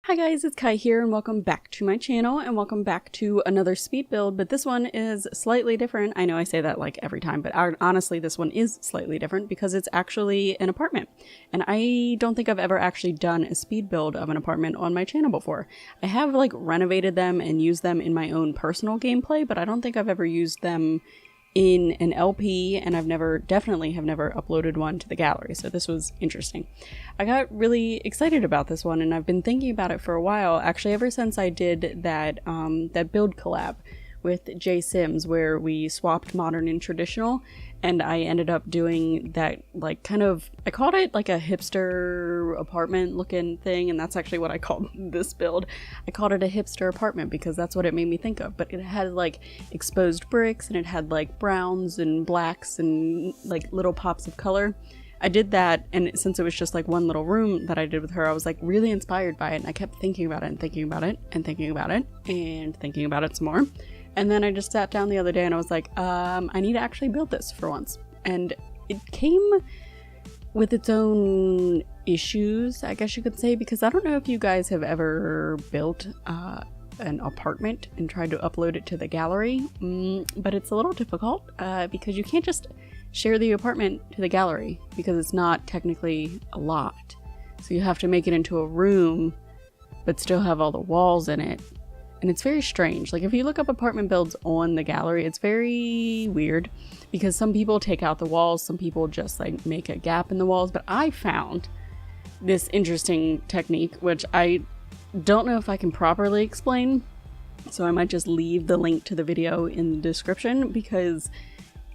Hi guys, it's Kai here and welcome back to my channel and welcome back to another speed build, but this one is slightly different. I know I say that like every time, but honestly this one is slightly different because it's actually an apartment. And I don't think I've ever actually done a speed build of an apartment on my channel before. I have like renovated them and used them in my own personal gameplay, but I don't think I've ever used them in an LP, and definitely have never uploaded one to the gallery, so this was interesting. I got really excited about this one and I've been thinking about it for a while, actually ever since I did that build collab with Jesims where we swapped modern and traditional, and I ended up doing that like kind of, I called it like a hipster apartment looking thing, and that's actually what I called this build. I called it a hipster apartment because that's what it made me think of, but it had like exposed bricks and it had like browns and blacks and like little pops of color. I did that, and since it was just like one little room that I did with her, I was like really inspired by it, and I kept thinking about it and thinking about it and thinking about it and thinking about it some more. And then I just sat down the other day and I was like, I need to actually build this for once. And it came with its own issues, I guess you could say, because I don't know if you guys have ever built an apartment and tried to upload it to the gallery, but it's a little difficult because you can't just share the apartment to the gallery because it's not technically a lot. So you have to make it into a room, but still have all the walls in it. And it's very strange. Like if you look up apartment builds on the gallery, it's very weird because some people take out the walls, some people just like make a gap in the walls. But I found this interesting technique, which I don't know if I can properly explain. So I might just leave the link to the video in the description because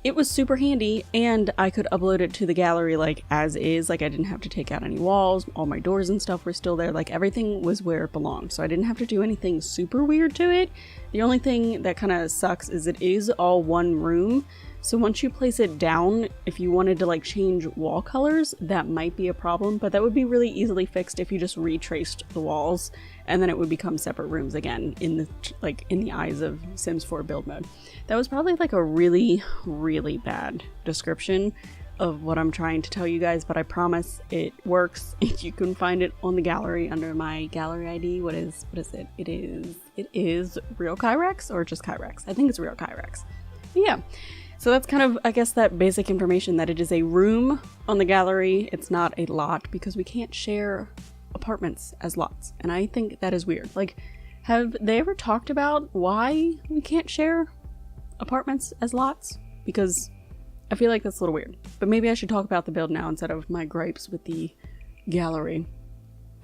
it was super handy and I could upload it to the gallery like as is. Like I didn't have to take out any walls, all my doors and stuff were still there, like everything was where it belonged. So I didn't have to do anything super weird to it. The only thing that kind of sucks is it is all one room. So once you place it down, if you wanted to like change wall colors, that might be a problem, but that would be really easily fixed if you just retraced the walls and then it would become separate rooms again in the eyes of Sims 4 build mode. That was probably like a really, really bad description of what I'm trying to tell you guys, but I promise it works. You can find it on the gallery under my gallery ID. What is it? It is RealKairex or just Kairex? I think it's RealKairex. Yeah. So that's kind of, I guess, that basic information that it is a room on the gallery. It's not a lot because we can't share apartments as lots. And I think that is weird. Like, have they ever talked about why we can't share apartments as lots? Because I feel like that's a little weird. But maybe I should talk about the build now instead of my gripes with the gallery.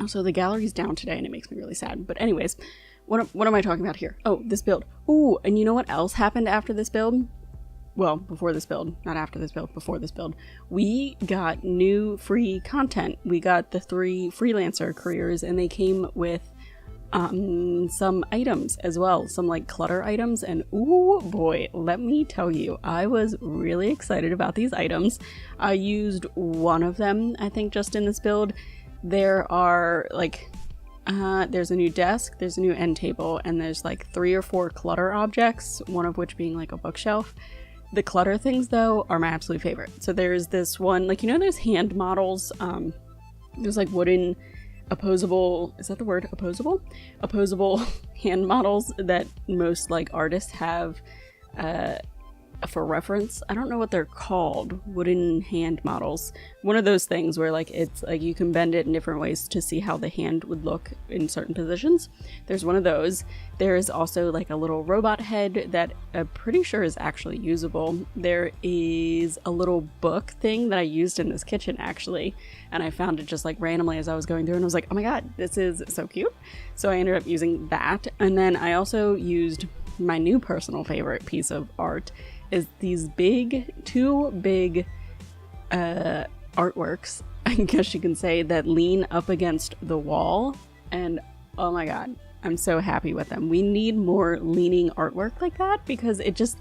Also, the gallery's down today and it makes me really sad. But anyways, what am I talking about here? Oh, this build. Ooh, and you know what else happened after this build? Well, before this build, not after this build, before this build, we got new free content. We got the 3 freelancer careers and they came with some items as well, some like clutter items, and ooh boy, let me tell you, I was really excited about these items. I used one of them, I think, just in this build. There are like there's a new desk, there's a new end table, and there's like 3 or 4 clutter objects, one of which being like a bookshelf. The clutter things, though, are my absolute favorite. So there's this one, like, you know those hand models? There's like wooden opposable, is that the word? Opposable? Opposable hand models that most like artists have for reference. I don't know what they're called. Wooden hand models. One of those things where like it's like you can bend it in different ways to see how the hand would look in certain positions. There's one of those. There's also like a little robot head that I'm pretty sure is actually usable. There is a little book thing that I used in this kitchen actually, and I found it just like randomly as I was going through and I was like, oh my god, this is so cute. So I ended up using that. And then I also used my new personal favorite piece of art is these two big artworks, I guess you can say, that lean up against the wall, and oh my god, I'm so happy with them. We need more leaning artwork like that because it just,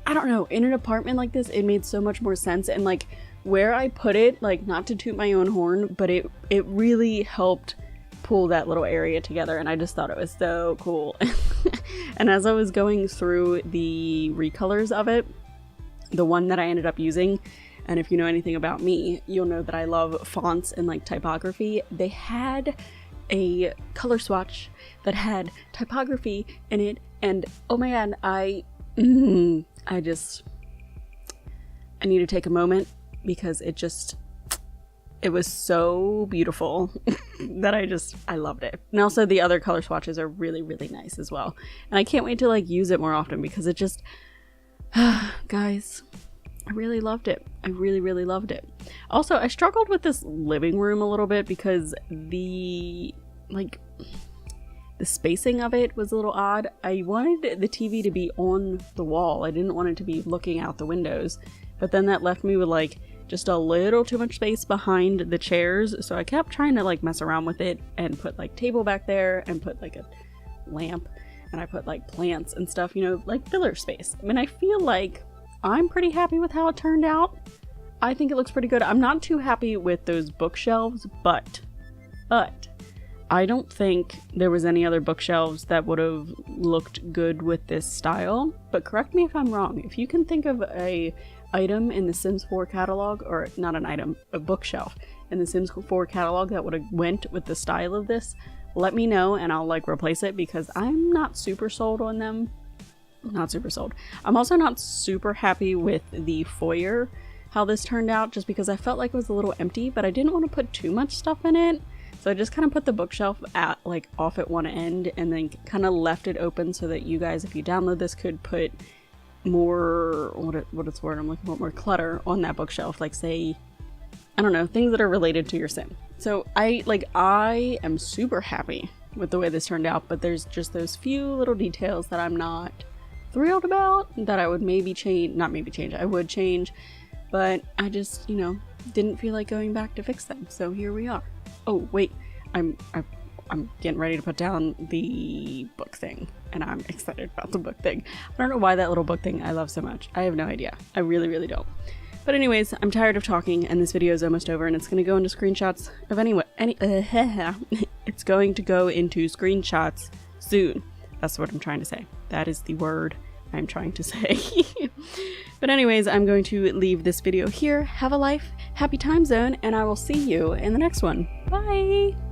I don't know, in an apartment like this it made so much more sense, and like where I put it, like not to toot my own horn, but it really helped pull that little area together, and I just thought it was so cool. And as I was going through the recolors of it, the one that I ended up using, and if you know anything about me, you'll know that I love fonts and like typography, they had a color swatch that had typography in it, and oh my god, I need to take a moment because it was so beautiful that I loved it. And also the other color swatches are really, really nice as well. And I can't wait to like use it more often because it just, guys, I really loved it. I really, really loved it. Also, I struggled with this living room a little bit because the spacing of it was a little odd. I wanted the TV to be on the wall. I didn't want it to be looking out the windows, but then that left me with like just a little too much space behind the chairs. So I kept trying to like mess around with it and put like table back there and put like a lamp, and I put like plants and stuff, you know, like filler space. I mean, I feel like I'm pretty happy with how it turned out. I think it looks pretty good. I'm not too happy with those bookshelves, but I don't think there was any other bookshelves that would have looked good with this style. But correct me if I'm wrong. If you can think of a item in the Sims 4 catalog, or not an item, a bookshelf in the Sims 4 catalog that would have went with the style of this, let me know and I'll like replace it, because I'm not super sold on them. Not super sold. I'm also not super happy with the foyer, how this turned out, just because I felt like it was a little empty, but I didn't want to put too much stuff in it. So I just kind of put the bookshelf at like off at one end and then kind of left it open so that you guys, if you download this, could put more, what is the word I'm looking for, more clutter on that bookshelf. Like say, I don't know, things that are related to your sim. So I am super happy with the way this turned out, but there's just those few little details that I'm not thrilled about, that I would maybe change, I would change, but I just, you know, didn't feel like going back to fix them. So here we are. Oh wait, I'm getting ready to put down the book thing, and I'm excited about the book thing. I don't know why that little book thing I love so much. I have no idea. I really, really don't. But anyways, I'm tired of talking, and this video is almost over, and it's going to go into screenshots of it's going to go into screenshots soon. That's what I'm trying to say. That is the word I'm trying to say. But anyways, I'm going to leave this video here. Have a life, happy time zone, and I will see you in the next one. Bye!